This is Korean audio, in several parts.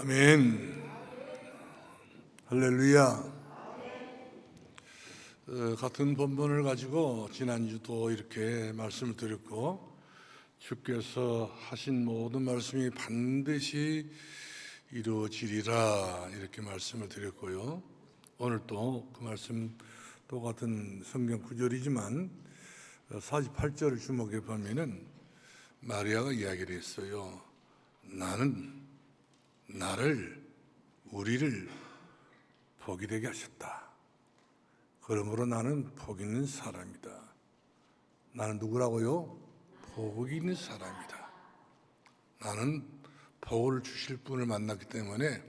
아멘. 할렐루야. 같은 본문을 가지고 지난주도 이렇게 말씀을 드렸고, 주께서 하신 모든 말씀이 반드시 이루어지리라 이렇게 말씀을 드렸고요. 오늘 또 그 말씀 똑같은 성경 구절이지만 48절을 주목해 보면은 마리아가 이야기를 했어요. 나는 우리를 복이 되게 하셨다. 그러므로 나는 복 있는 사람이다. 나는 누구라고요? 복 있는 사람이다. 나는 복을 주실 분을 만났기 때문에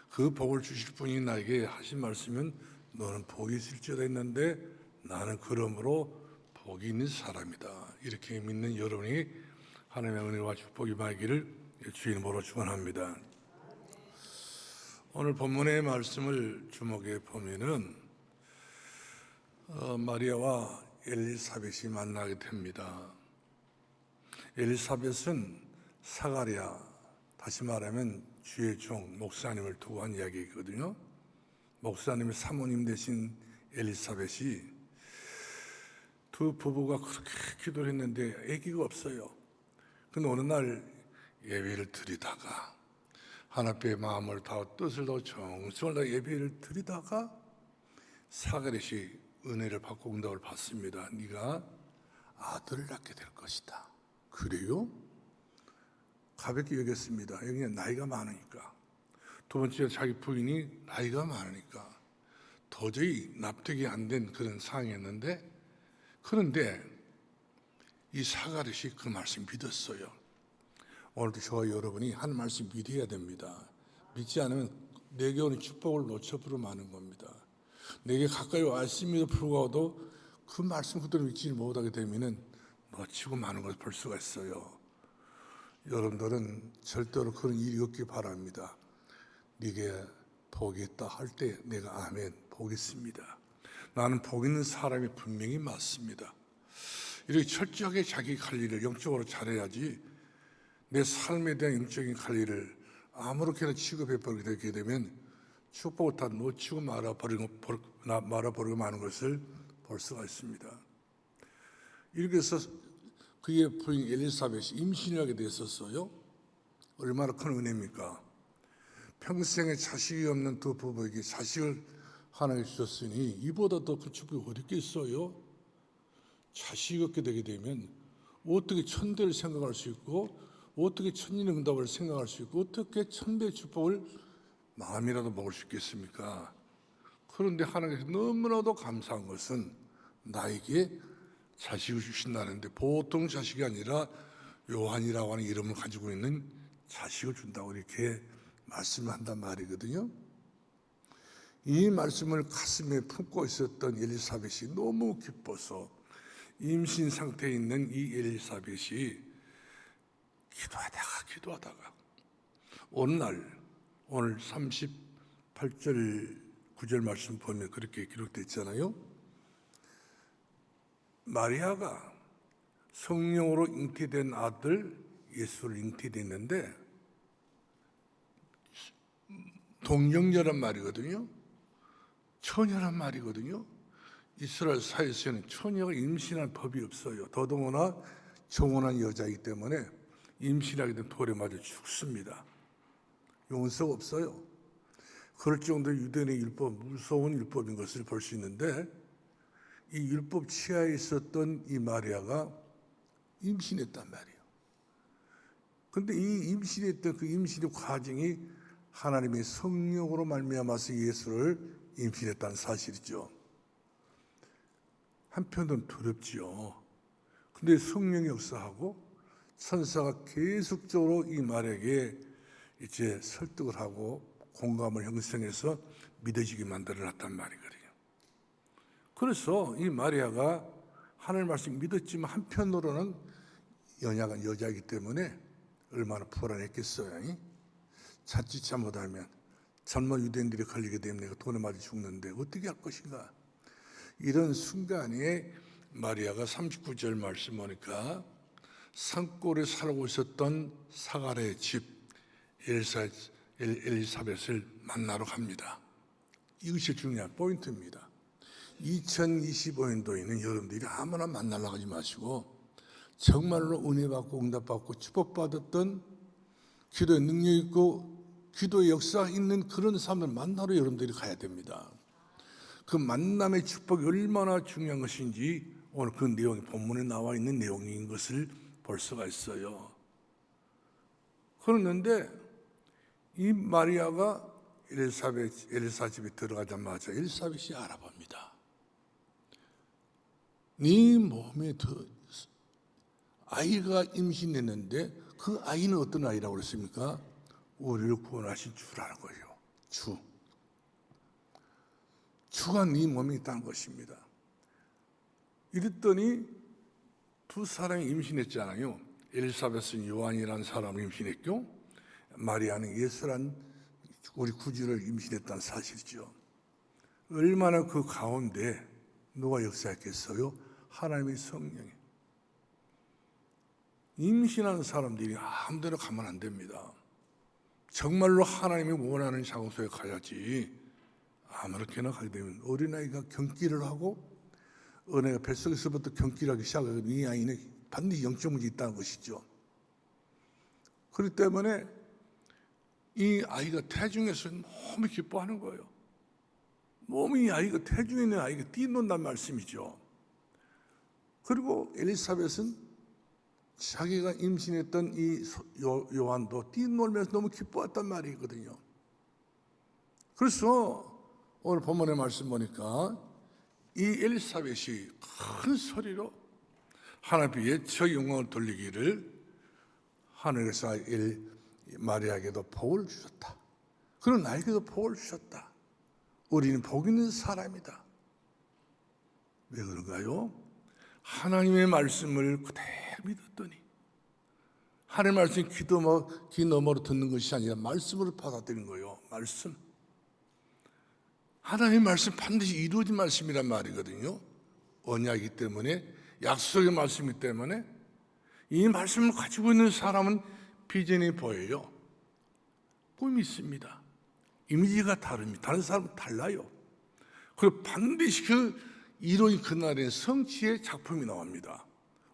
그 복을 주실 분이 나에게 하신 말씀은 너는 복이 있을지어다 했는데 나는 그러므로 복이 있는 사람이다. 이렇게 믿는 여러분이 하나님의 은혜와 축복이 임하기를 주의 이름으로 축원합니다. 오늘 본문의 말씀을 주목해 보면은 마리아와 엘리사벳이 만나게 됩니다. 엘리사벳은 사가랴, 다시 말하면 주의 종 목사님을 두고 한 이야기거든요. 목사님의 사모님 되신 엘리사벳이 두 부부가 그렇게 기도를 했는데 아기가 없어요. 근데 어느 날 예배를 드리다가 하나님의 마음을 다 뜻을 다 정성을 다 예배를 드리다가 사가랴이 은혜를 받고 응답을 받습니다. 네가 아들을 낳게 될 것이다. 그래요? 가볍게 여겼습니다. 여기는 나이가 많으니까. 두 번째 자기 부인이 나이가 많으니까 도저히 납득이 안 된 그런 상황이었는데, 그런데 이 사가랴이 그 말씀 믿었어요. 오늘도 저와 여러분이 한 말씀 믿어야 됩니다. 믿지 않으면 내게 오는 축복을 놓쳐버리고 마는 겁니다. 내게 가까이 왔음에도 불구하고도 그 말씀 그대로 믿지 못하게 되면 놓치고 마는 것을 볼 수가 있어요. 여러분들은 절대로 그런 일이 없기 바랍니다. 네게 복이 있다 할 때 내가 아멘, 복이 있습니다. 나는 복 있는 사람이 분명히 맞습니다. 이렇게 철저하게 자기 관리를 영적으로 잘해야지 내 삶에 대한 영적인 관리를 아무렇게나 취급해버리게 되게 되면 축복을 다 놓치고 말아버리고 마는 것을 볼 수가 있습니다. 이렇게 해서 그의 부인 엘리사벳이 임신을 하게 됐었어요. 얼마나 큰 은혜입니까? 평생에 자식이 없는 두 부부에게 자식을 하나님 주셨으니 이보다 더 큰 축복이 어디 있겠어요? 자식이 없게 되게 되면 어떻게 천대를 생각할 수 있고, 어떻게 천년의 응답을 생각할 수 있고, 어떻게 천배의 축복을 마음이라도 먹을 수 있겠습니까? 그런데 하나님께서 너무나도 감사한 것은 나에게 자식을 주신다는데, 보통 자식이 아니라 요한이라고 하는 이름을 가지고 있는 자식을 준다고 이렇게 말씀을 한단 말이거든요. 이 말씀을 가슴에 품고 있었던 엘리사벳이 너무 기뻐서 임신 상태에 있는 이 엘리사벳이 기도하다가 어느 날, 오늘 38절 9절 말씀 보면 그렇게 기록되어 있잖아요. 마리아가 성령으로 잉태된 아들 예수를 잉태됐는데, 동정녀란 말이거든요. 처녀란 말이거든요. 이스라엘 사회에서는 처녀가 임신한 법이 없어요. 더더구나 정혼한 여자이기 때문에 임신하게 된 돌에 맞아 죽습니다. 용서가 없어요. 그럴 정도로 유대인의 율법, 무서운 율법인 것을 볼 수 있는데, 이 율법 치하에 있었던 이 마리아가 임신했단 말이에요. 그런데 이 임신했던 그 임신의 과정이 하나님의 성령으로 말미암아서 예수를 임신했다는 사실이죠. 한편으로는 두렵지요. 근데 성령이 역사하고 천사가 계속적으로 이 말에게 이제 설득을 하고 공감을 형성해서 믿어지게 만들어놨단 말이거든요. 그래서 이 마리아가 하나님 말씀 믿었지만 한편으로는 연약한 여자이기 때문에 얼마나 불안했겠어요. 자칫 잘못하면 젊은 유대인들이 걸리게 되면 내가 돈에 맞아 죽는데 어떻게 할 것인가. 이런 순간에 마리아가 39절 말씀 보니까 산골에 살고 있었던 사가랴의 집 엘사의 엘리사벳을 만나러 갑니다. 이것이 중요한 포인트입니다. 2025년도에는 여러분들이 아무나 만나려고 하지 마시고 정말로 은혜받고 응답받고 축복받았던 기도의 능력 있고 기도의 역사가 있는 그런 사람들 만나러 여러분들이 가야 됩니다. 그 만남의 축복이 얼마나 중요한 것인지 오늘 그 내용이 본문에 나와 있는 내용인 것을 볼 수가 있어요. 그러는데 이 마리아가 엘리사 집에 들어가자마자 엘리사벳이 알아봅니다. 네 몸에 아이가 임신했는데 그 아이는 어떤 아이라고 그랬습니까? 우리를 구원하신 주라는 거예요. 주가 네 몸에 있다는 것입니다. 이랬더니 두 사람이 임신했잖아요. 엘리사벳은 요한이라는 사람을 임신했고 마리아는 예수란 우리 구주를 임신했다는 사실이죠. 얼마나 그 가운데 누가 역사했겠어요? 하나님의 성령이. 임신하는 사람들이 아무데나 가면 안 됩니다. 정말로 하나님이 원하는 장소에 가야지 아무렇게나 가게 되면 어린아이가 경기를 하고 은혜가 뱃속에서부터 경기를 하기 시작하거든요. 이 아이는 반드시 영적 문제 있다는 것이죠. 그렇기 때문에 이 아이가 태중에서 너무 기뻐하는 거예요. 몸이 아이가 태중에 있는 아이가 뛰논단 말씀이죠. 그리고 엘리사벳은 자기가 임신했던 이 요한도 뛰놀면서 너무 기뻐했단 말이거든요. 그래서 오늘 본문의 말씀 보니까 이 엘리사벳이 큰 소리로 하나님 예처 영광을 돌리기를 하늘에서 마리아에게도 복을 주셨다. 그리고 나에게도 복을 주셨다. 우리는 복 있는 사람이다. 왜 그런가요? 하나님의 말씀을 그대로 믿었더니 하나님의 말씀이 귀 너머로 듣는 것이 아니라 말씀으로 받아들인 거예요. 말씀. 하나님의 말씀 반드시 이루어진 말씀이란 말이거든요. 언약이기 때문에 약속의 말씀이기 때문에 이 말씀을 가지고 있는 사람은 비전이 보여요. 꿈이 있습니다. 이미지가 다릅니다. 다른 사람은 달라요. 그리고 반드시 그 이론이 그날에 성취의 작품이 나옵니다.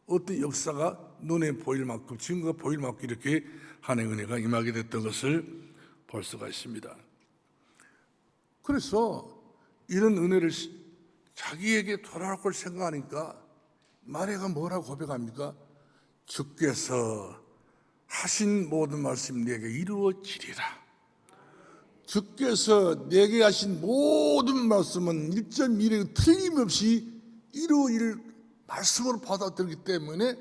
어떤 역사가 눈에 보일 만큼 증거가 보일 만큼 이렇게 하나님의 은혜가 임하게 됐던 것을 볼 수가 있습니다. 그래서 이런 은혜를 자기에게 돌아올 걸 생각하니까 마리아가 뭐라고 고백합니까? 주께서 하신 모든 말씀 내게 이루어지리라. 주께서 내게 하신 모든 말씀은 1.1에 틀림없이 이루어질 말씀으로 받아들이기 때문에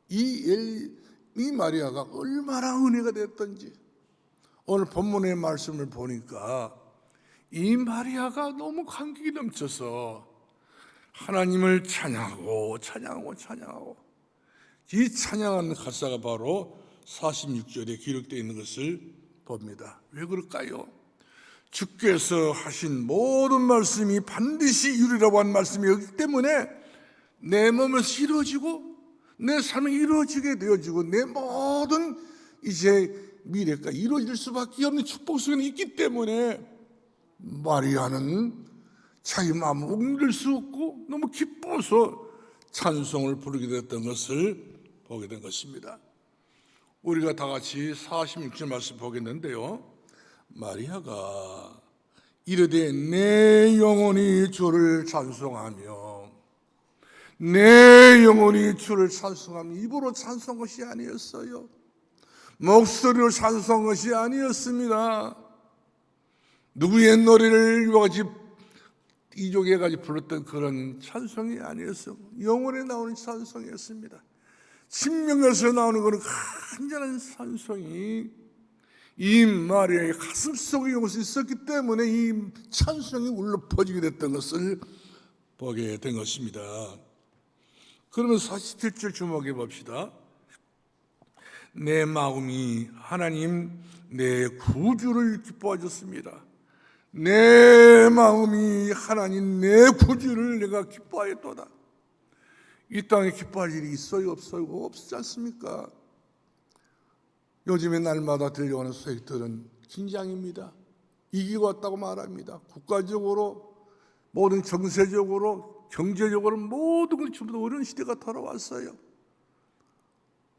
이 마리아가 얼마나 은혜가 됐던지 오늘 본문의 말씀을 보니까 이 마리아가 너무 감격이 넘쳐서 하나님을 찬양하고 이 찬양하는 가사가 바로 46절에 기록되어 있는 것을 봅니다. 왜 그럴까요? 주께서 하신 모든 말씀이 반드시 이루리라고 한 말씀이었기 때문에 내 몸에서 이루어지고 내 삶이 이루어지게 되어지고 내 모든 이제 미래가 이루어질 수밖에 없는 축복 속에 있기 때문에 마리아는 자기 마음을 옮길 수 없고 너무 기뻐서 찬송을 부르게 됐던 것을 보게 된 것입니다. 우리가 다 같이 46절 말씀 보겠는데요. 마리아가 이르되 내 영혼이 주를 찬송하며 내 영혼이 주를 찬송하며 입으로 찬송한 것이 아니었어요. 목소리로 찬송한 것이 아니었습니다. 누구의 노래를 이족에 가지 불렀던 그런 찬송이 아니었어요. 영혼에 나오는 찬송이었습니다. 신명에서 나오는 그런 간절한 찬송이 이 마리아의 가슴속에 이것이 있었기 때문에 이 찬송이 울려 퍼지게 됐던 것을 보게 된 것입니다. 그러면 47절 주목해 봅시다. 내 마음이 하나님 내 구주를 기뻐하셨습니다. 내 마음이 하나님 내 구주를 내가 기뻐하였도다. 이 땅에 기뻐할 일이 있어요 없어요? 없지 않습니까? 요즘에 날마다 들려오는 소식들은 긴장입니다. 이기고 왔다고 말합니다. 국가적으로, 모든 정세적으로, 경제적으로 모든 걸 전부 다 어려운 시대가 돌아왔어요.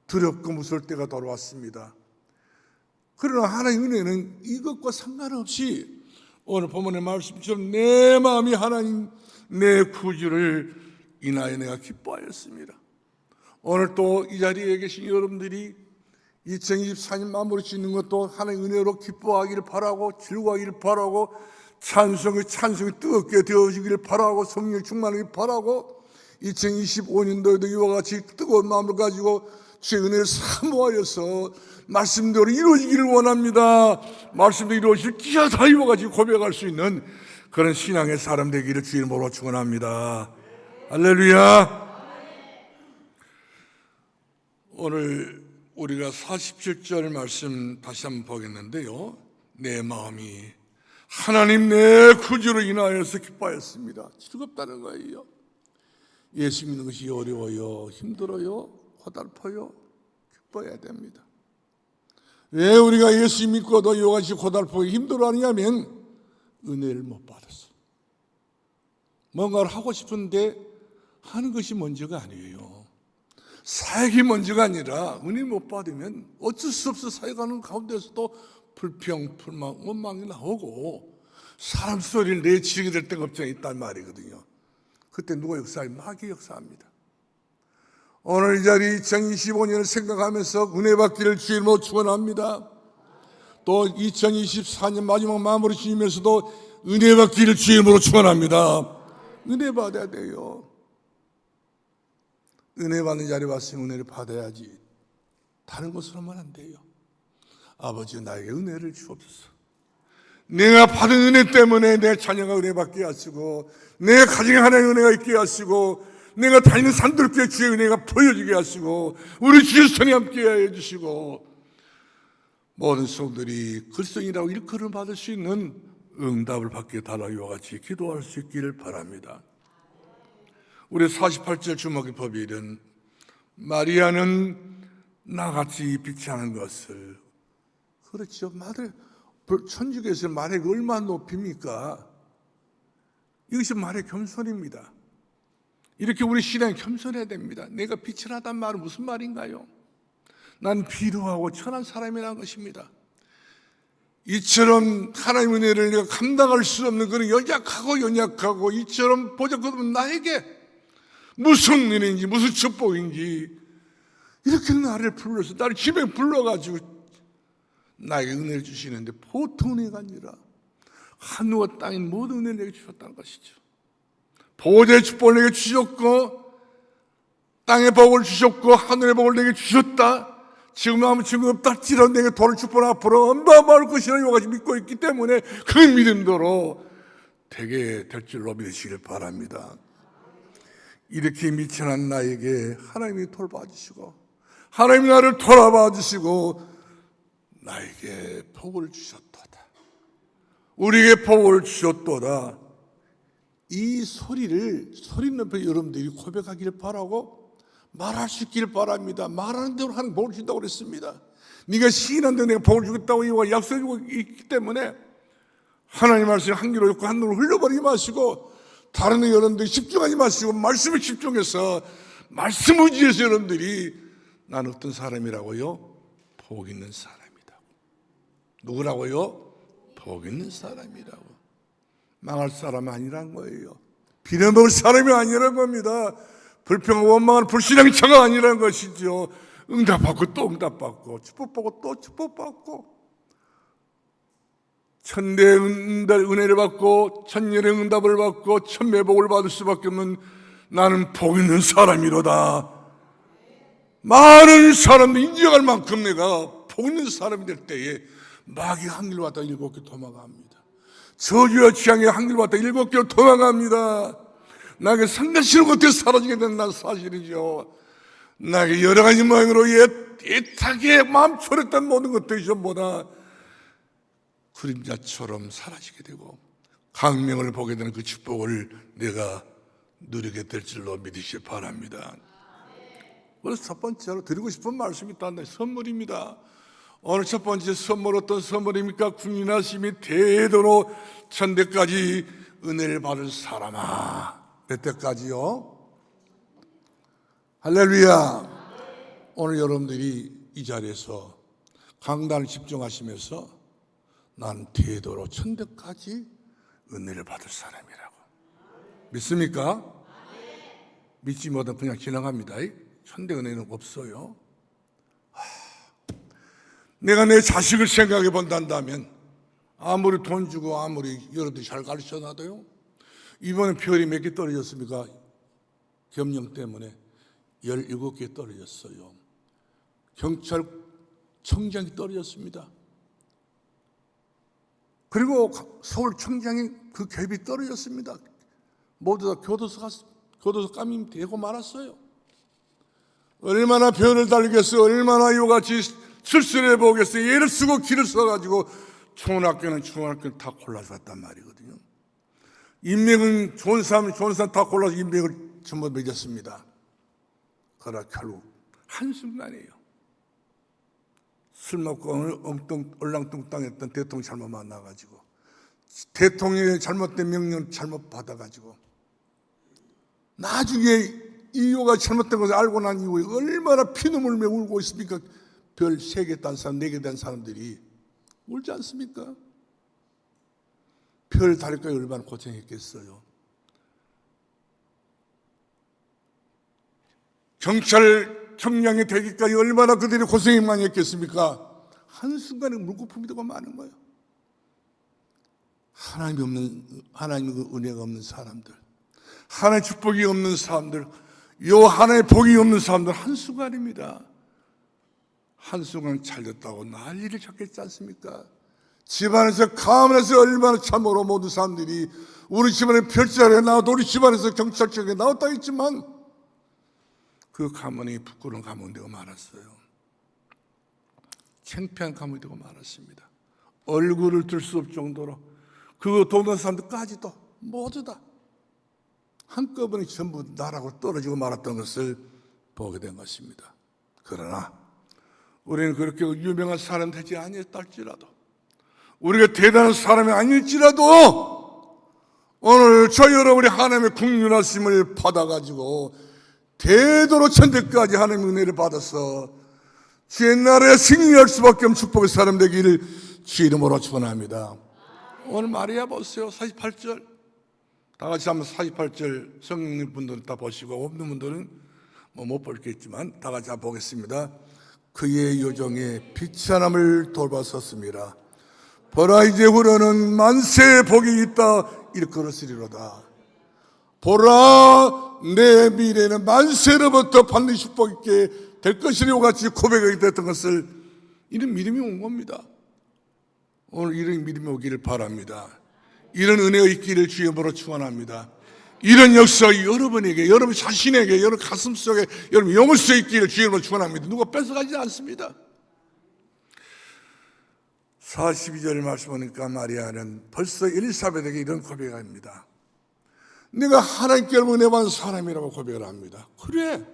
두렵고 무서울 때가 돌아왔습니다. 그러나 하나님의 은혜는 이것과 상관없이 오늘 본문의 말씀처럼 내 마음이 하나님 내 구주를 인하여 내가 기뻐하였습니다. 오늘 또 이 자리에 계신 여러분들이 2024년 마무리 짓는 것도 하나님의 은혜로 기뻐하기를 바라고, 즐거워하기를 바라고, 찬송이 뜨겁게 되어지기를 바라고, 성령 충만하기를 바라고, 2025년도에도 이와 같이 뜨거운 마음을 가지고 주의 은혜를 사모하여서 말씀대로 이루어지기를 원합니다. 말씀대로 이루어질 기하다 이와 같이 고백할 수 있는 그런 신앙의 사람 되기를 주의 이름으로 축원합니다. 할렐루야. 오늘 우리가 47절 말씀 다시 한번 보겠는데요, 내 마음이 하나님 내 구주로 인하여서 기뻐하였습니다. 즐겁다는 거예요. 예수 믿는 것이 어려워요, 힘들어요, 고달퍼요, 기뻐해야 됩니다. 왜 우리가 예수 믿고도 이같이 고달프고 힘들어하느냐면 은혜를 못 받았어. 뭔가를 하고 싶은데 하는 것이 먼저가 아니에요. 사역이 먼저가 아니라 은혜 못 받으면 어쩔 수 없어 사역하는 가운데서도 불평, 불만, 원망이 나오고 사람 소리를 내치게 될 때가 없잖아요. 있단 말이거든요. 그때 누가 역사해? 마귀 역사합니다. 오늘 이 자리 2025년을 생각하면서 은혜 받기를 주의 이름으로 축원합니다. 또 2024년 마지막 마무리 지으면서도 은혜 받기를 주의 이름으로 축원합니다. 은혜 받아야 돼요. 은혜 받는 자리에 왔으면 은혜를 받아야지. 다른 것으로 하면 안 돼요. 아버지 나에게 은혜를 주옵소서. 내가 받은 은혜 때문에 내 자녀가 은혜 받게 하시고, 내 가정에 하나님의 은혜가 있게 하시고, 내가 다니는 산들교회 주의 은혜가 보여지게 하시고, 우리 주의 손이 함께 해주시고, 모든 성들이 그리스도인이라고 일컬음 받을 수 있는 응답을 받게 달라기와 같이 기도할 수 있기를 바랍니다. 우리 48절 주목의 법일은 마리아는 나같이 빛이 하는 것을, 그렇죠. 천주교에서 말의 얼마나 높입니까? 이것이 말의 겸손입니다. 이렇게 우리 신앙이 겸손해야 됩니다. 내가 빛을 하단 말은 무슨 말인가요? 난 비루하고 천한 사람이라는 것입니다. 이처럼 하나님의 은혜를 내가 감당할 수 없는 그런 연약하고 이처럼 보잘것없는 나에게 무슨 은혜인지 무슨 축복인지 이렇게 나를 불러서 나를 집에 불러가지고 나에게 은혜를 주시는데 보통 은혜가 아니라 하늘과 땅인 모든 은혜를 내게 주셨다는 것이죠. 보호자의 축복을 내게 주셨고, 땅의 복을 주셨고, 하늘의 복을 내게 주셨다. 지금 아무 증거 없다 할지라도 내게 도를 축복을 앞으로 엄마마을 것이라 이와같이 믿고 있기 때문에 그 믿음대로 되게 될 줄로 믿으시길 바랍니다. 이렇게 미천한 나에게 하나님이 돌봐주시고, 하나님이 나를 돌아봐주시고 나에게 복을 주셨도다. 우리에게 복을 주셨도다. 이 소리를 소리 높여 여러분들이 고백하기를 바라고 말할 수 있기를 바랍니다. 말하는 대로 하나님 복을 준다고 그랬습니다. 네가 시인한 대로 내가 복을 주겠다고 이와 약속하고 있기 때문에 하나님 말씀에 한 귀로 듣고 한 눈으로 흘려버리지 마시고, 다른 데 여러분들이 집중하지 마시고 말씀에 집중해서 말씀 의지해서 여러분들이 난 어떤 사람이라고요? 복 있는 사람이다. 누구라고요? 복 있는 사람이라고. 망할 사람이 아니란 거예요. 비난받을 사람이 아니란 겁니다. 불평하고 원망하는 불신앙의 처가 아니란 것이죠. 응답받고 또 응답받고 축복받고 또 축복받고 천대의 은혜를 받고 천년의 응답을 받고 천매복을 받을 수밖에 없는 나는 복 있는 사람이로다. 많은 사람들 인정할 만큼 내가 복 있는 사람이 될 때에 마귀가 한 길로 왔다 7개 도망갑니다. 저주와 취향에 한 길로 왔다 7개로 도망갑니다. 나에게 상관시는 것들이 사라지게 된다는 사실이죠. 나에게 여러 가지 모양으로 애타게 마음 초랬던 모든 것들이 전보다 그림자처럼 사라지게 되고 강명을 보게 되는 그 축복을 내가 누리게 될 줄로 믿으시기 바랍니다. 그래서 첫 번째로 드리고 싶은 말씀이 있다는데 선물입니다. 오늘 첫 번째 선물 어떤 선물입니까? 국민하심이 대도로 천대까지 은혜를 받을 사람아. 몇 대까지요? 할렐루야. 오늘 여러분들이 이 자리에서 강단을 집중하시면서 난 대도로 천대까지 은혜를 받을 사람이라고 믿습니까? 믿지 못하면 그냥 지나갑니다. 천대 은혜는 없어요. 내가 내 자식을 생각해 본다면 아무리 돈 주고 아무리 여러분들이 잘 가르쳐놔도요, 이번에 별이 몇 개 떨어졌습니까? 겸용 때문에 17개 떨어졌어요. 경찰청장이 떨어졌습니다. 그리고 서울청장이 그 갭이 떨어졌습니다. 모두 다 교도소 감이 되고 말았어요. 얼마나 별을 달겠어요. 얼마나 이와같이 출세해 보겠어요. 예를 쓰고 길을 써가지고 초등학교는 다 골라서 갔단 말이거든요. 인맥은 좋은 사람 다 골라서 인맥을 전부 맺었습니다. 그러나 결국 한순간이에요. 술 먹고 얼랑뚱땅했던 대통령 잘못 만나가지고 대통령의 잘못된 명령 잘못 받아가지고 나중에 이유가 잘못된 것을 알고 난 이후에 얼마나 피눈물 흘리며 울고 있습니까? 별 3개 딴 사람, 4개 딴 사람들이 울지 않습니까? 별 다리까지 얼마나 고생했겠어요. 경찰청장이 되기까지 얼마나 그들이 고생이 많이 했겠습니까? 한순간에 물거품이 되고 마는 거예요. 하나님의 은혜가 없는 사람들, 하나님의 축복이 없는 사람들, 요 하나님의 복이 없는 사람들 한순간입니다. 한순간 잘됐다고 난리를 쳤겠지 않습니까? 집안에서 가문에서 얼마나 참으로 모든 사람들이 우리 집안에 별자리에 나와도 우리 집안에서 경찰청에 나왔다 했지만 그 가문이 부끄러운 가문이 되고 말았어요. 창피한 가문이 되고 말았습니다. 얼굴을 들 수 없을 정도로 그 동네 사람들까지도 모두 다 한꺼번에 전부 나라고 떨어지고 말았던 것을 보게 된 것입니다. 그러나 우리는 그렇게 유명한 사람 되지 아니했다 할지라도, 우리가 대단한 사람이 아닐지라도 오늘 저 여러분이 하나님의 국률하심을 받아가지고 대도로 천대까지 하나님의 은혜를 받아서 주의 나라에 승리할 수밖에 없는 축복의 사람 되기를 주의 이름으로 축원합니다. 오늘 마리아 보세요. 48절 다 같이 한번 48절 성령 분들은 다 보시고 없는 분들은 못 보겠지만 다 같이 한번 보겠습니다. 그의 요정에 빛이 하남을 돌봤었습니다. 보라 이제 후로는 만세의 복이 있다 일컬었으리로다. 보라 내 미래는 만세로부터 반드시 축복 있게 될 것이라고 같이 고백하게 됐던 것을 이런 믿음이 온 겁니다. 오늘 이런 믿음이 오기를 바랍니다. 이런 은혜가 있기를 주의 이름으로 축원합니다. 이런 역사가 여러분에게, 여러분 자신에게, 여러분 가슴속에, 여러분 영혼 속에 있기를 주의 이름으로 축원합니다. 누가 뺏어가지 않습니다. 42절 말씀 보니까 마리아는 벌써 엘리사벳에게 이런 고백을 합니다. 내가 하나님께 은혜 받은 사람이라고 고백을 합니다. 그래,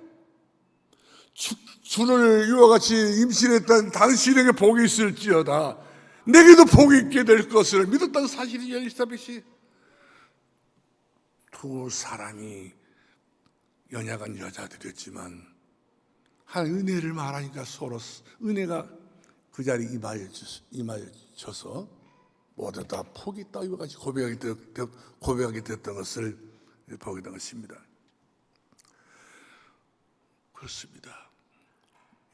주를 이와 같이 임신했던 당신에게 복이 있을지어다 내게도 복이 있게 될 것을 믿었던 사실이 엘리사벳이 두 사람이 연약한 여자들이었지만 하나님 은혜를 말하니까 서로 은혜가 그 자리에 임하여져서 모두 다 복이 있다 이와 같이 고백하게 됐던 것을 보게 된 것입니다. 그렇습니다.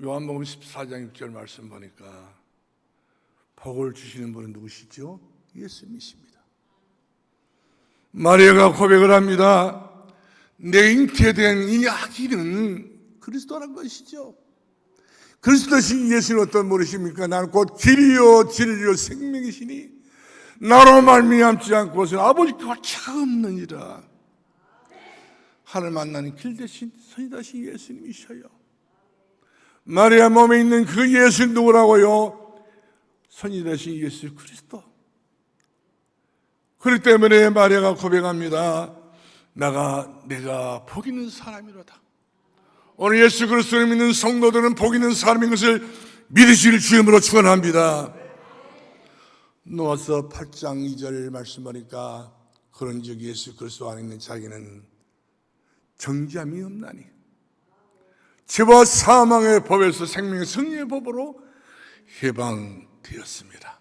요한복음 14장 6절 말씀 보니까 복을 주시는 분은 누구시죠? 예수님이십니다. 마리아가 고백을 합니다. 내 잉태된 이 아기는 그리스도라는 것이죠. 그리스도신 예수는 어떤 분이십니까? 나는 곧 길이요 진리요 생명이시니 나로 말미암지 않고서는 아버지께 차가 없느니라. 하늘 만나는 길 대신 선이 되신 예수님이셔요. 마리아 몸에 있는 그 예수 누구라고요? 선이 되신 예수 그리스도. 그렇기 때문에 마리아가 고백합니다. 내가 복 있는 사람이로다. 오늘 예수 그리스도를 믿는 성도들은 복 있는 사람인 것을 믿으시길 주임으로 축원합니다. 누가서 8장 2절 말씀하니까 그런즉 예수 그리스도 안에 있는 자기는 정죄함이 없나니 죄와 사망의 법에서 생명의 승리의 법으로 해방되었습니다.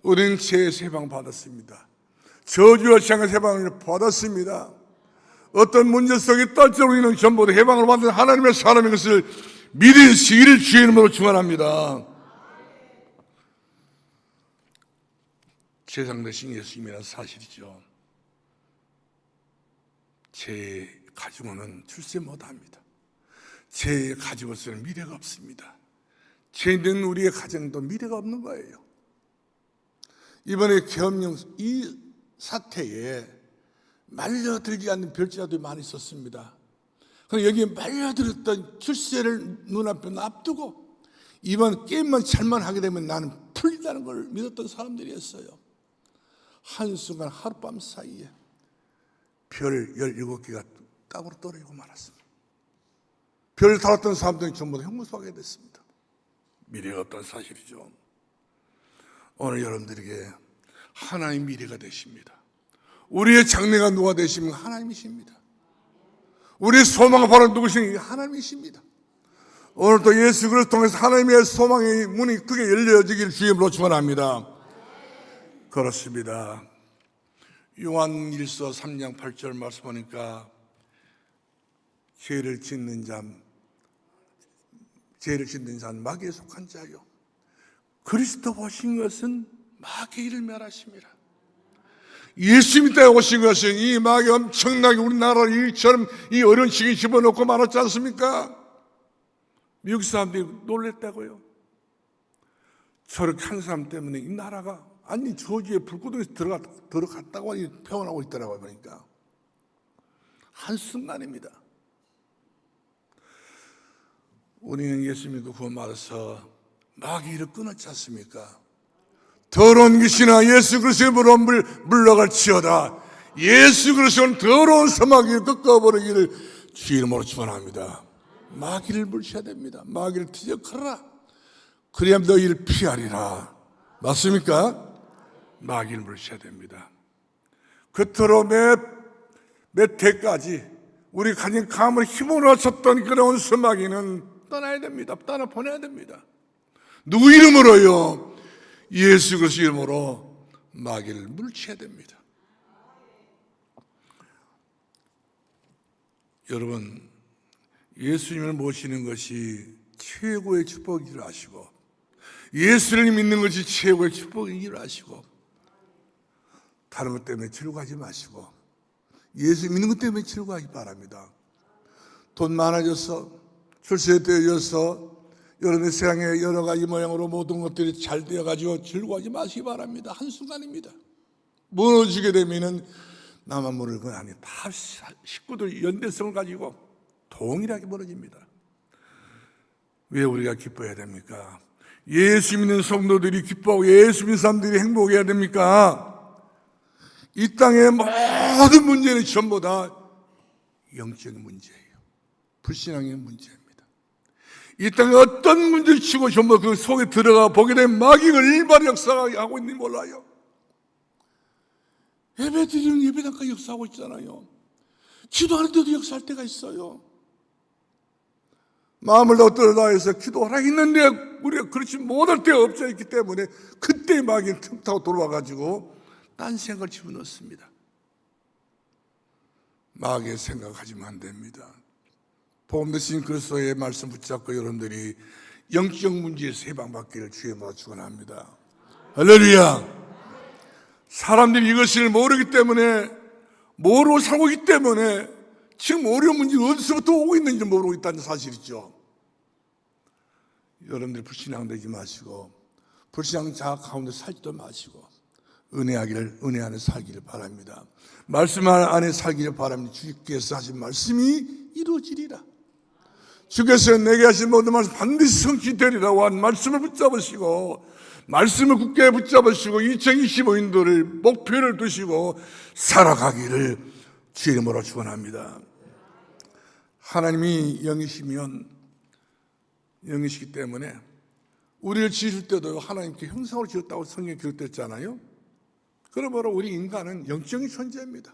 우리는 죄에서 해방받았습니다. 저주와 재앙에서 해방을 받았습니다. 어떤 문제 속에 떨쳐 우리는 전부 다 해방을 받은 하나님의 사람인 것을 믿으시기를 주의 이름으로 축원합니다. 세상 대신 예수님이란 사실이죠. 죄 가지고는 출세 못합니다. 죄 가지고서는 미래가 없습니다. 죄 있는 우리의 가정도 미래가 없는 거예요. 이번에 계엄령 이 사태에 말려들지 않는 별자들이 많이 있었습니다. 그럼 여기에 말려들었던 출세를 눈앞에 놔두고 이번 게임만 잘만 하게 되면 나는 풀린다는 걸 믿었던 사람들이었어요. 한순간 하룻밤 사이에 별 17개가 땅으로 떨어지고 말았습니다. 별 달았던 사람들이 전부 다 형무소하게 됐습니다. 미래가 없다는 사실이죠. 오늘 여러분들에게 하나님 미래가 되십니다. 우리의 장래가 누가 되시면 하나님이십니다. 우리의 소망은 바로 누구시니? 하나님이십니다. 오늘도 예수 그리스도 통해서 하나님의 소망의 문이 크게 열려지기를 주님으로 축원합니다. 그렇습니다. 요한일서 3장 8절 말씀하니까 죄를 짓는 자는 마귀에 속한 자요 그리스도 오신 것은 마귀의 일을 멸하십니다. 예수 믿다 오신 것은 이 마귀 엄청나게 우리나라를 이처럼 이 어려운 시기에 집어넣고 말았지 않습니까? 미국 사람들이 놀랬다고요. 저렇게 한 사람 때문에 이 나라가 아니 저주에 불구덩이에 들어갔다고 표현하고 있더라고요. 그러니까 한순간입니다. 우리는 예수 믿고 구원받아서 마귀 일을 끊었지 않습니까? 더러운 귀신아 예수 그리스도의 이름으로 물러갈지어다. 예수 그리스도는 더러운 서마귀를 꺾어버리기를 주의 이름으로 축원합니다. 마귀를 물셔야 됩니다. 마귀를 티적하라. 그래야 너희를 피하리라. 맞습니까? 마귀를 물셔야 됩니다. 그토록 몇 해까지 우리 가진 감을 힘으로 쳤던 그런 서마귀는 떠나야 됩니다. 떠나 보내야 됩니다. 누구 이름으로요? 예수 그리스도 이름으로 마귀를 물쳐야 됩니다. 여러분, 예수님을 모시는 것이 최고의 축복인 줄 아시고 예수를 믿는 것이 최고의 축복인 줄 아시고 다른 것 때문에 즐거워하지 마시고 예수 믿는 것 때문에 즐거워하기 바랍니다. 돈 많아져서 출세되어져서 여러분의 세상에 여러 가지 모양으로 모든 것들이 잘 되어가지고 즐거워하지 마시기 바랍니다. 한순간입니다. 무너지게 되면은 나만 모르는 건 아니에요. 다 식구들 연대성을 가지고 동일하게 무너집니다. 왜 우리가 기뻐해야 됩니까? 예수 믿는 성도들이 기뻐하고 예수 믿는 사람들이 행복해야 됩니까? 이 땅의 모든 문제는 전부 다 영적인 문제예요. 불신앙의 문제입니다. 이 땅에 어떤 문제를 치고 전부 그 속에 들어가 보게 되면 마귀가 일발의 역사하고 있는지 몰라요. 예배 드리는 예배당까지 역사하고 있잖아요. 기도할 때도 역사할 때가 있어요. 마음을 더 들어다해서 기도하라 했는데 우리가 그렇지 못할 때가 없어 있기 때문에 그때 마귀는 틈타고 돌아와가지고 딴 생각을 집어넣습니다. 마귀의 생각하시면 안 됩니다. 복음 되신 그리스도의 말씀 붙잡고 여러분들이 영적 문제에서 해방받기를 주의 모아 축원합니다. 할렐루야. 사람들이 이것을 모르기 때문에 모르고 살고 있기 때문에 지금 어려운 문제가 어디서부터 오고 있는지 모르고 있다는 사실이죠. 여러분들이 불신앙 되지 마시고 불신앙 자아 가운데 살지도 마시고 은혜 안에 살기를 바랍니다. 말씀 안에 살기를 바랍니다. 주께서 하신 말씀이 이루어지리라. 주께서 내게 하신 모든 말씀 반드시 성취되리라고 한 말씀을 붙잡으시고 말씀을 굳게 붙잡으시고 2025년도를 목표를 두시고 살아가기를 주의 이름으로 축원합니다. 하나님이 영이시면 영이시기 때문에 우리를 지으실 때도 하나님께 형상으로 지었다고 성경에 기록됐잖아요. 그러므로 우리 인간은 영적인 존재입니다.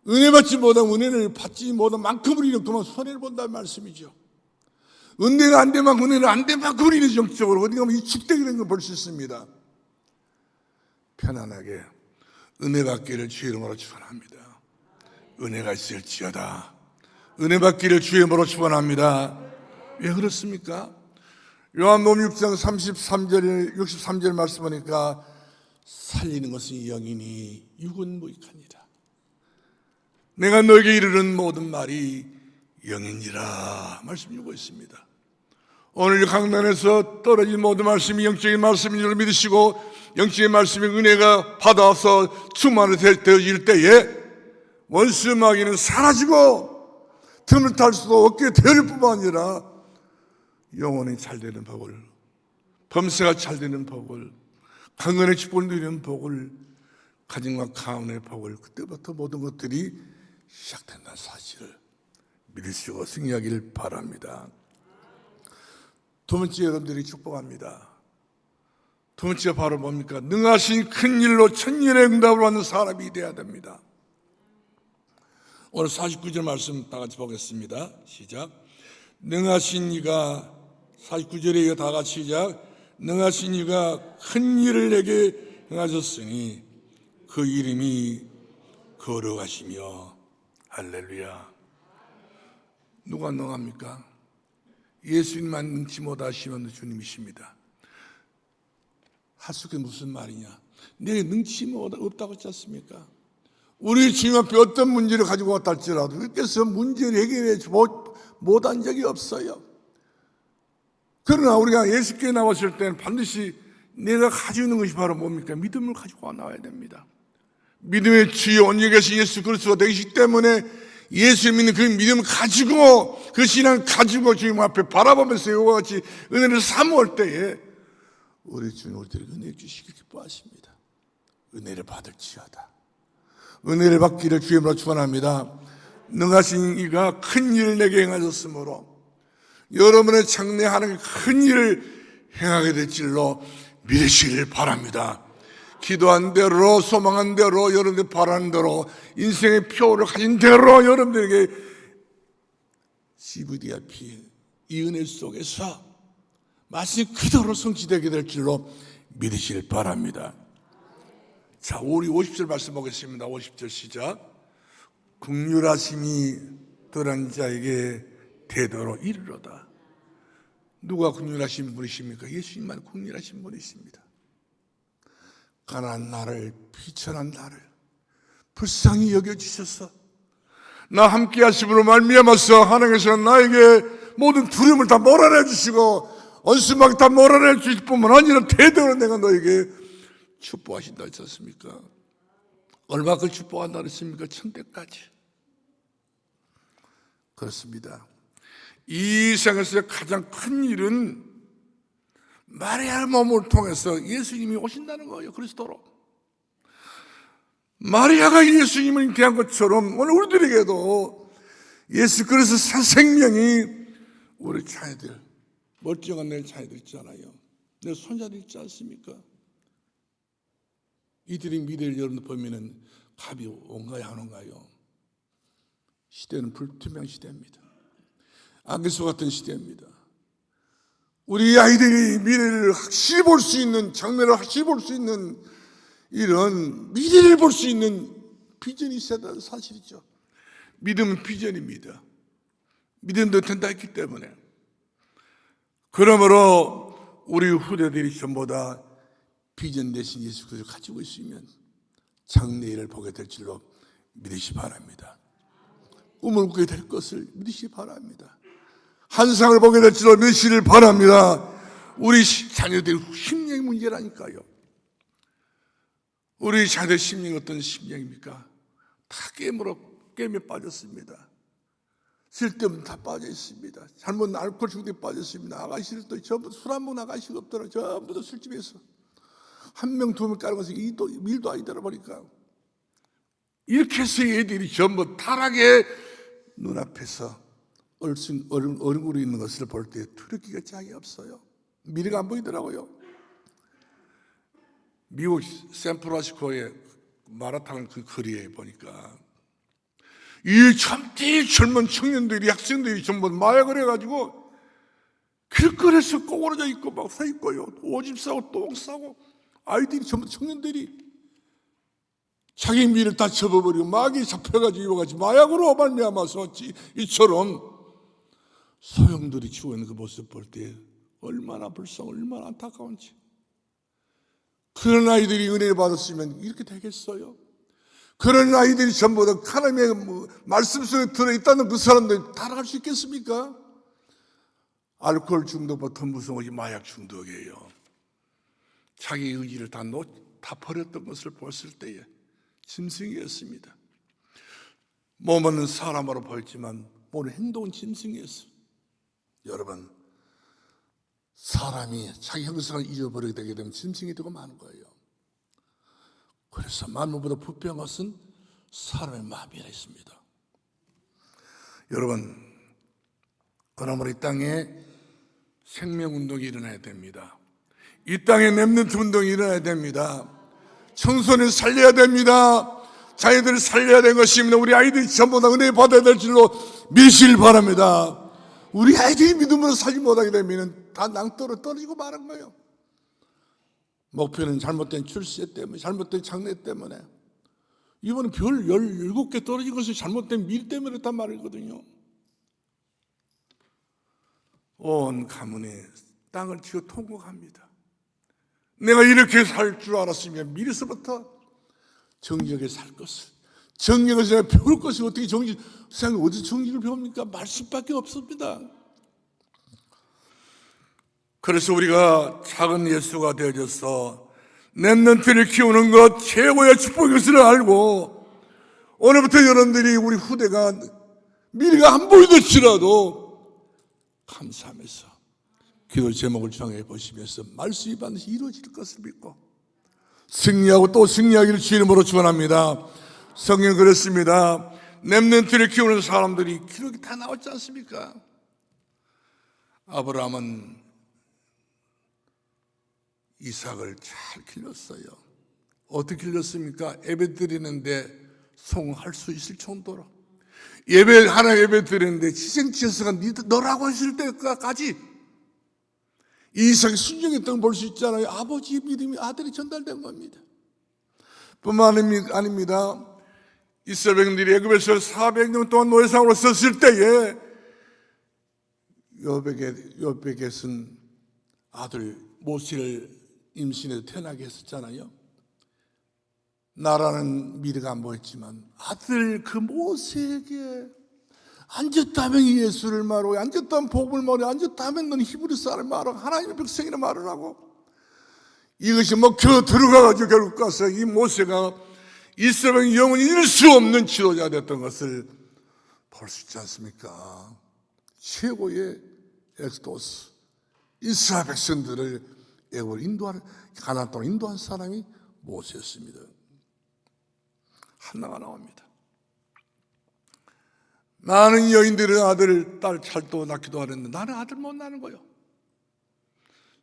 은혜 받지 못한 은혜를 받지 못한 만큼 우리는 그만 손해를 본다는 말씀이죠. 은혜가 안 되면 은혜는 안 된 만큼 우리는 영적으로 어디 가면 이축되게 된 걸 볼 수 있습니다. 편안하게 은혜 받기를 주의 이름으로 축원합니다. 은혜가 있을지어다. 은혜 받기를 주의 이름으로 축원합니다. 왜 그렇습니까? 요한복음 6장 63절 말씀하니까 살리는 것은 영이니 육은 무익하니라. 내가 너에게 이르는 모든 말이 영이니라 말씀 주고 있습니다. 오늘 강단에서 떨어진 모든 말씀이 영적인 말씀인 줄 믿으시고 영적인 말씀의 은혜가 받아서 충만이 되어질 때에 원수 마귀는 사라지고 틈을 탈 수도 없게 되어질 뿐만 아니라 영혼이 잘 되는 복을, 범사가 잘 되는 복을, 강건의 축복을 누리는 복을, 가정과 가문의 복을, 그때부터 모든 것들이 시작된다는 사실을 믿으시고 승리하기를 바랍니다. 두 번째 여러분들이 축복합니다. 두 번째가 바로 뭡니까? 능하신 큰 일로 천년의 응답을 받는 사람이 되어야 됩니다. 오늘 49절 말씀 다 같이 보겠습니다. 시작. 능하신 이가 49절에 다 같이 시작. 능하신 이가 큰 일을 내게 행하셨으니 그 이름이 거룩하시며 할렐루야. 누가 능합니까? 예수님만 능치 못하시면 주님이십니다. 하숙이 무슨 말이냐? 내게 능치 없다고 했지 않습니까? 우리 주님 앞에 어떤 문제를 가지고 왔다 할지라도 그래서 문제를 해결해 못한 적이 없어요. 그러나 우리가 예수께 나왔을 때는 반드시 내가 가지고 있는 것이 바로 뭡니까? 믿음을 가지고 나와야 됩니다. 믿음의 주여 온전히 계신 예수 그리스도가 되시기 때문에 예수 믿는 그 믿음을 가지고 그 신앙을 가지고 주님 앞에 바라보면서 이와 같이 은혜를 사모할 때에 우리 주님 우리들에게 은혜 주시기 기뻐하십니다. 은혜를 받을지어다. 은혜를 받기를 주님으로 축원합니다. 능하신 이가 큰 일을 내게 행하셨으므로 여러분의 장래 하나님의 큰 일을 행하게 될 줄로 믿으시길 바랍니다. 기도한 대로 소망한 대로 여러분들 바라는 대로 인생의 표를 가진 대로 여러분들에게 CVDIP 이 은혜 속에서 마치 그대로 성취되게 될 줄로 믿으시길 바랍니다. 자, 우리 50절 말씀 보겠습니다. 50절 시작. 긍휼하심이 덜한 자에게 되도록 이르로다. 누가 긍휼하신 분이십니까? 예수님만 긍휼하신 분이십니다. 가난한 나를, 비천한 나를 불쌍히 여겨주셔서 나 함께 하심으로 말미암아서 하나님께서 나에게 모든 두려움을 다 몰아내 주시고 언수막이 다 몰아내 주실 뿐만 아니라 대대로 내가 너에게 축복하신다 했지 않습니까? 얼마큼 축복한다 그랬습니까? 천대까지. 그렇습니다. 이 세상에서 가장 큰 일은 마리아의 몸을 통해서 예수님이 오신다는 거예요. 그리스도로. 마리아가 예수님을 대한 것처럼 오늘 우리들에게도 예수 그리스도 새 생명이 우리 자녀들, 멀쩡한 내 자녀들 있잖아요. 내 손자들 있지 않습니까? 이들의 미래를 여러분 보면은 답이 온가요 안 온가요? 시대는 불투명 시대입니다. 안개수 같은 시대입니다. 우리 아이들이 미래를 확실히 볼 수 있는, 장래를 확실히 볼 수 있는 이런 미래를 볼 수 있는 비전이 있어야 한다는 사실이죠. 믿음은 비전입니다. 믿음도 된다 했기 때문에. 그러므로 우리 후대들이 전부 다 비전 대신 예수 그리스도를 가지고 있으면 장래일을 보게 될 줄로 믿으시 바랍니다. 꿈을 꾸게 될 것을 믿으시 바랍니다. 환상을 보게 될 줄로 믿으시길 바랍니다. 우리 자녀들의 심령의 문제라니까요. 우리 자녀의 심령이 어떤 심령입니까? 다 게임에 빠졌습니다. 쓸데없는 다 빠져 있습니다. 잘못 알코올 중독에 빠져 있습니다. 아가씨들도 전부 술 한 번 아가씨가 없더라. 전부 다 술집에서 한 명, 두 명 까는 것은 일도 아니더라 보니까 이렇게 해서 애들이 전부 타락의 눈앞에서 얼굴이 있는 것을 볼 때 두렵기가 짝이 없어요. 미래가 안 보이더라고요. 미국 샌프란시스코의 마라탕 그 거리에 보니까 이 참되게 젊은 청년들이, 학생들이 전부 마약을 해가지고 길거리에서 꼬그러져 있고 막 서 있고요. 오줌 싸고 똥 싸고, 아이들이 전부 청년들이 자기 미를 다 접어버리고 마귀에 잡혀가지고 이와같이 마약으로 말미암아서 이처럼 소형들이 죽어 있는 그 모습 볼 때 얼마나 불쌍, 얼마나 안타까운지. 그런 아이들이 은혜를 받았으면 이렇게 되겠어요? 그런 아이들이 전부 다 하나님의 말씀 속에 들어있다는 그 사람들이 따라갈 수 있겠습니까? 알코올 중독보다 더 무서운 것이 마약 중독이에요. 자기 의지를 다 버렸던 것을 봤을 때에 짐승이었습니다. 몸은 사람으로 보였지만 오늘 행동은 짐승이었어요. 여러분, 사람이 자기 형상을 잊어버리게 되게 되면 짐승이 되고 마는 거예요. 그래서 만물보다 부패한 것은 사람의 마음이라 있습니다. 여러분, 그러므로 이 땅에 생명운동이 일어나야 됩니다. 이 땅에 렘넌트 운동이 일어나야 됩니다. 청소년 살려야 됩니다. 자녀들을 살려야 되는 것입니다. 우리 아이들이 전부 다 은혜 받아야 될 줄로 믿으시길 바랍니다. 우리 아이들이 믿음으로 살지 못하게 되면 다 낭떠러 떨어지고 마는 거예요. 목표는 잘못된 출세 때문에, 잘못된 장래 때문에. 이번에 별 17개 떨어진 것이 잘못된 미래 때문에 그렇단 말이거든요. 온 가문이 땅을 치고 통곡합니다. 내가 이렇게 살 줄 알았으면 미래서부터 정직하게 살 것을, 정직을 제가 배울 것을 어떻게 세상에 어디서 정직을 배웁니까? 말씀밖에 없습니다. 그래서 우리가 작은 예수가 되어져서 렘넌트를 키우는 것 최고의 축복인 것을 알고, 오늘부터 여러분들이 우리 후대가 미래가 안 보이듯이라도 감사하면서 기도 제목을 정해 보시면서 말씀이 반드시 이루어질 것을 믿고 승리하고 또 승리하기를 주의 이름으로 축원합니다. 성경 그렇습니다. 렘넌트를 키우는 사람들이 기록이 다 나왔지 않습니까? 아브라함은 이삭을 잘 길렀어요. 어떻게 길렀습니까? 예배 드리는데 송할 수 있을 정도로, 하나 예배 드리는데 희생제사가 너라고 했을 때까지 이삭이 순종했던 걸 볼 수 있잖아요. 아버지의 믿음이 아들이 전달된 겁니다. 뿐만 아닙니다. 이스라엘 백성들이 애굽에서 400년 동안 노예상으로 썼을 때에 여백겟은 아들 모세를 임신해서 태어나게 했었잖아요. 나라는 미래가 안 보였지만 아들 그 모세에게 앉았다면 예수를 말하고, 앉았다면 복음을 말하고, 앉았다면 넌 히브리 사람을 말하고 하나님의 백성이라 말을 하고, 이것이 먹혀 들어가가지고 결국 가서 이 모세가 이스라엘 영원히 잃을 수 없는 지도자 됐던 것을 볼 수 있지 않습니까? 최고의 엑소도스, 이스라엘 백성들을 애굽으로 인도하는, 가나안 땅으로 인도한 사람이 모세였습니다. 한나가 나옵니다. 많은 여인들은 아들, 딸, 찰도 낳기도 하는데 나는 아들 못 낳는 거예요.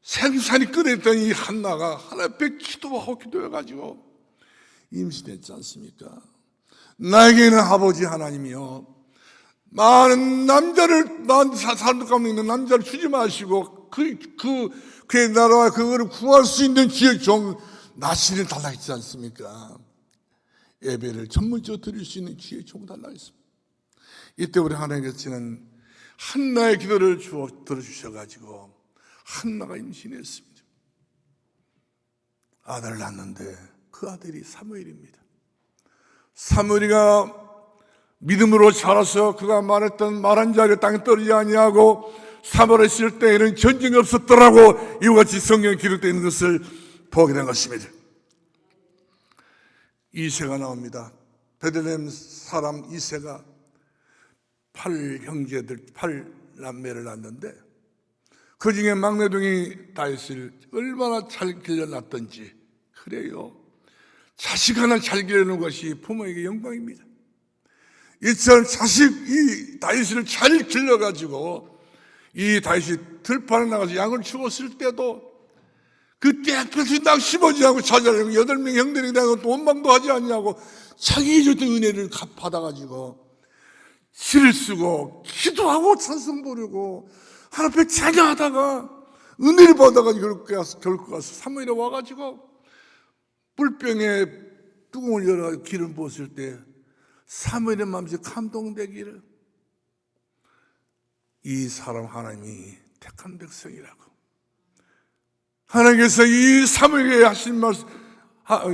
생산이 끊어있던 이 한나가 하나님 앞에 기도하고 기도해가지고 임신했지 않습니까? 나에게는 아버지 하나님이요, 많은 남자를, 사람들 가운데 있는 남자를 주지 마시고 그의 나라와 그거를 구할 수 있는 지혜 종 나시를 달라 했지 않습니까? 예배를 전문적으로 드릴 수 있는 지혜 종 달라 했습니다. 이때 우리 하나님께서는 한나의 기도를 들어주셔가지고 한나가 임신했습니다. 아들을 낳았는데 그 아들이 사무엘입니다. 사무엘이가 믿음으로 자라서 그가 말한 자리에 땅에 떨어지지 아니하고 사무엘에 있을 때에는 전쟁이 없었더라고 이와 같이 성경에 기록되어 있는 것을 보게 된 것입니다. 이새가 나옵니다. 베들레헴 사람 이새가 8남매를 낳았는데 그 중에 막내동이 다윗을 얼마나 잘 길러놨던지, 그래요, 자식 하나 잘 기르는 것이 부모에게 영광입니다. 이처럼 자식 이 다윗을 잘 길러가지고 이 다윗이 들판에 나가서 양을 죽었을 때도 그 땡볕이 낙심하지 않고 찾아내고 8명 형들이 내가 또 원망도 하지 않냐고 자기 줬던 은혜를 받아가지고 시를 쓰고 기도하고 찬송 부르고 하나님 앞에 찬양하다가 은혜를 받아가지고 결국 가서 사무엘에 와가지고 뿔병에 뚜껑을 열어 기름 부었을 때 사무엘의 마음이 감동되기를 이 사람 하나님이 택한 백성이라고 하나님께서 이 사무엘에게 하신 말씀,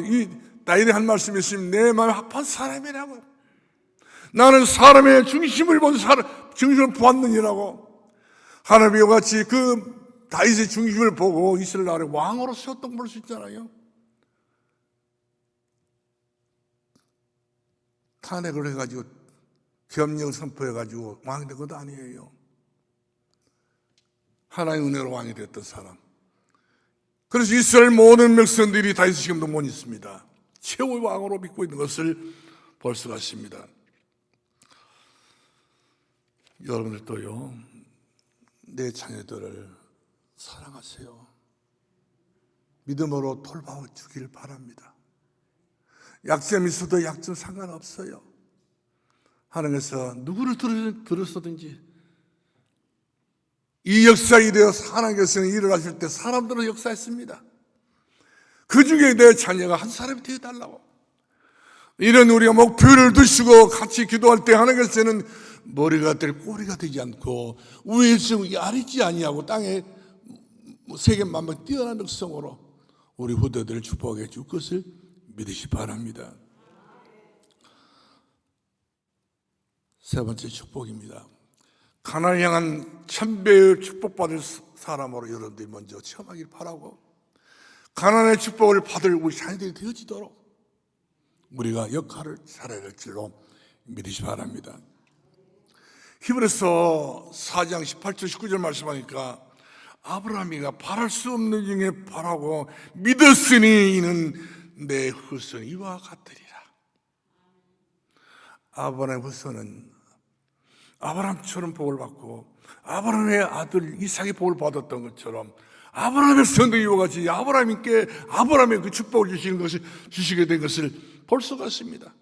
이 다윗이 한 말씀이 있으면 내 마음에 합한 사람이라고 나는 사람의 중심을 본 사람, 중심을 보았느니라고 하나님과 같이 그 다윗의 중심을 보고 이스라엘 나라의 왕으로 세웠던 걸 볼 수 있잖아요. 탄핵을 해가지고 겸력을 선포해가지고 왕이 된 것도 아니에요. 하나님의 은혜로 왕이 됐던 사람. 그래서 이스라엘 모든 백성들이 다윗의 지금도 못 있습니다. 최고의 왕으로 믿고 있는 것을 볼 수가 있습니다. 여러분들도요, 내 자녀들을 사랑하세요. 믿음으로 돌봐 주길 바랍니다. 약점이 있어도 약점 상관없어요. 하나님께서 누구를 들었든지 이 역사에 대해서 하나님께서는 일을 하실 때 사람들은 역사했습니다. 그 중에 내 자녀가 한 사람이 되어달라고. 이런 우리가 목표를 두시고 같이 기도할 때 하나님께서는 머리가 될 꼬리가 되지 않고 위에서 아래지 아니하고 땅에 세계 만방 뛰어난 백성으로 우리 후대들을 축복해 줄 것을 믿으시 바랍니다. 세 번째 축복입니다. 가나안을 향한 1000배의 축복받을 사람으로 여러분들이 먼저 체험하길 바라고 가나안의 축복을 받을 우리 자녀들이 되어지도록 우리가 역할을 잘해야 될 줄로 믿으시 바랍니다. 히브리서 4장 18절 19절 말씀하니까 아브라함이가 바랄 수 없는 중에 바라고 믿었으니 이는 내 후손 이와 같으리라. 아브라함의 후손은 아브라함처럼 복을 받고 아브라함의 아들 이삭이 복을 받았던 것처럼 아브라함의 성도 이와 같이 아브라함의 그 축복을 주시게 된 것을 볼 수가 있습니다.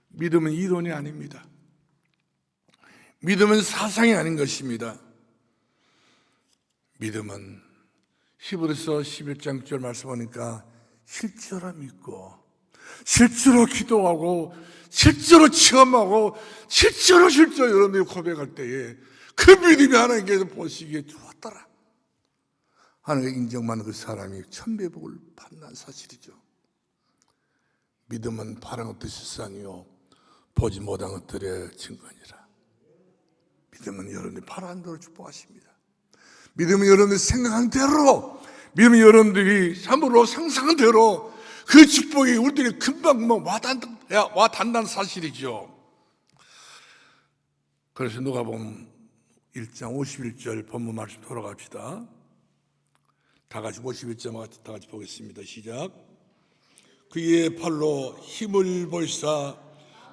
믿음은 이론이 아닙니다. 믿음은 사상이 아닌 것입니다. 믿음은 히브리서 11장 6절 말씀하니까 실제로 믿고 실제로 기도하고 실제로 체험하고 실제로 여러분들이 고백할 때에 그 믿음이 하나님께서 보시기에 좋았더라. 하나님께 인정받는 그 사람이 1000배 복을 받는 사실이죠. 믿음은 바란 것도 실상이요 보지 못한 것들의 증거니라. 믿음은 여러분들이 바라는 대로 축복하십니다. 믿음은 여러분들이 생각한 대로, 믿음은 여러분들이 참으로 상상한 대로 그 축복이 우리들이 금방 와닿는다는 사실이죠. 그래서 누가복음 1장 51절 본문 말씀 돌아갑시다. 다 같이 51절 다 같이 보겠습니다. 시작. 그의 팔로 힘을 보이사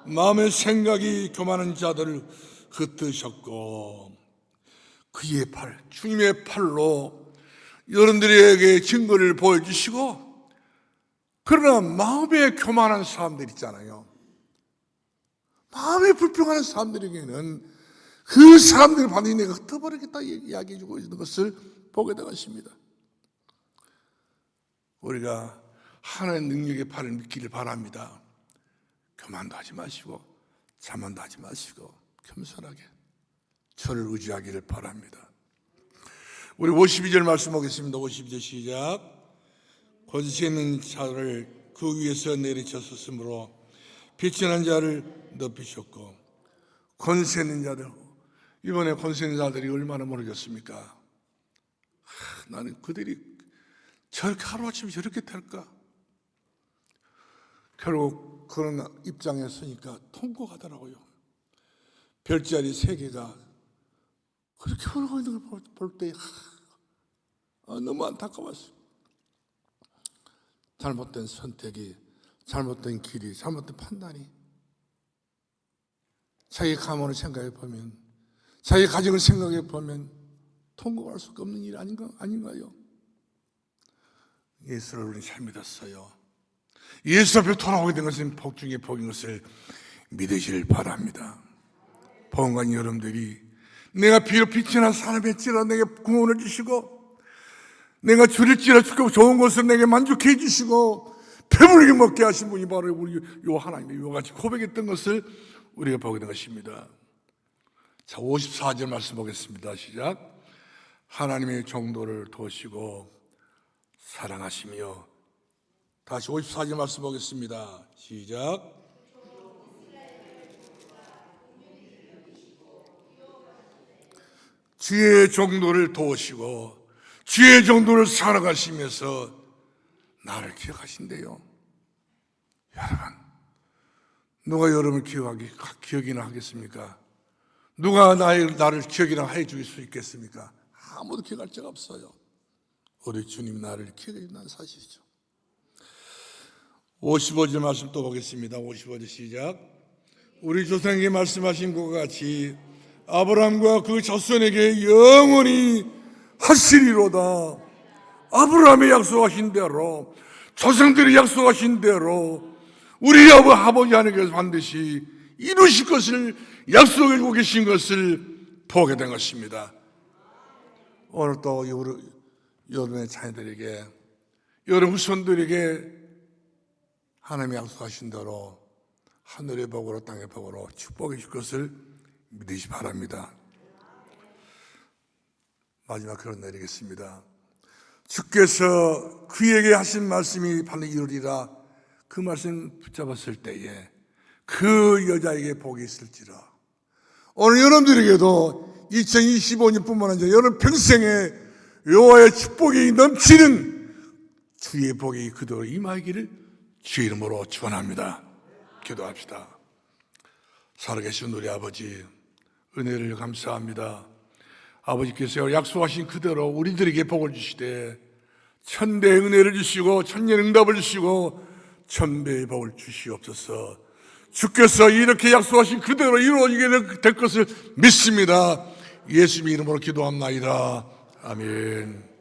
마음의 생각이 교만한 자들을 흩으셨고 그의 팔, 주님의 팔로 여러분들에게 증거를 보여주시고 그러나 마음에 교만한 사람들 있잖아요. 마음에 불평하는 사람들에게는 그 사람들의 반응이 내가 흩어버리겠다 이야기해주고 있는 것을 보게 되었습니다. 우리가 하나님의 능력의 팔을 믿기를 바랍니다. 교만도 하지 마시고 자만도 하지 마시고 겸손하게 저를 의지하기를 바랍니다. 우리 52절 말씀 보겠습니다. 52절 시작. 권세 있는 자를 그 위에서 내리쳤으므로 비천한 자를 높이셨고 권세 있는 자들 이번에 권세 있는 자들이 얼마나 모르겠습니까? 나는 그들이 저렇게 하루아침에 저렇게 될까? 결국 그런 입장에 서니까 통곡하더라고요. 별자리 3개가 그렇게 흐르고 있는 걸 볼 때 너무 안타까웠어요. 잘못된 선택이, 잘못된 길이, 잘못된 판단이 자기 가문을 생각해 보면 자기 가정을 생각해 보면 통곡할 수가 없는 일 아닌가요? 예수를 우리는 잘 믿었어요. 예수 앞에 돌아오게 된 것은 복 중에 복인 것을 믿으시길 바랍니다. 보험관 여러분들이 내가 비록 빛이 난 산업했지라 내게 구원을 주시고 내가 줄일지라 좋은 것을 내게 만족해 주시고 배부르게 먹게 하신 분이 바로 우리 요 하나님의 이와 같이 고백했던 것을 우리가 보게 된 것입니다. 자, 54절 말씀 보겠습니다. 시작. 하나님의 정도를 도우시고 사랑하시며, 다시 54절 말씀 보겠습니다. 시작. 주의 정도를 도우시고 주의 정도를 사랑하시면서 나를 기억하신대요. 여러분, 누가 여러분을 기억이나 하겠습니까? 누가 나를 기억이나 해줄 수 있겠습니까? 아무도 기억할 자가 없어요. 우리 주님 나를 기억해 주는 사실이죠. 55절 말씀 또 보겠습니다. 55절 시작. 우리 조상에게 말씀하신 것과 같이 아브라함과 그 자손에게 영원히 하시리로다. 아브라함이 약속하신 대로, 조상들이 약속하신 대로 우리 아버지 하나님께서 반드시 이루실 것을 약속해 주고 계신 것을 보게 된 것입니다. 오늘 또 여러분의 자녀들에게, 여러분 후손들에게 하나님이 약속하신 대로 하늘의 복으로 땅의 복으로 축복해 줄 것을 믿으시 바랍니다. 마지막 그런 내리겠습니다. 주께서 그에게 하신 말씀이 바로 이루리라. 그 말씀 붙잡았을 때에 그 여자에게 복이 있을지라. 오늘 여러분들에게도 2025년뿐만 아니라 여러분 평생에 여호와의 축복이 넘치는 주의 복이 그대로 임하기를 주의 이름으로 축원합니다. 기도합시다. 살아계신 우리 아버지, 은혜를 감사합니다. 아버지께서 약속하신 그대로 우리들에게 복을 주시되 천대의 은혜를 주시고 천년의 응답을 주시고 천배의 복을 주시옵소서. 주께서 이렇게 약속하신 그대로 이루어지게 될 것을 믿습니다. 예수님의 이름으로 기도합나이다. 아멘.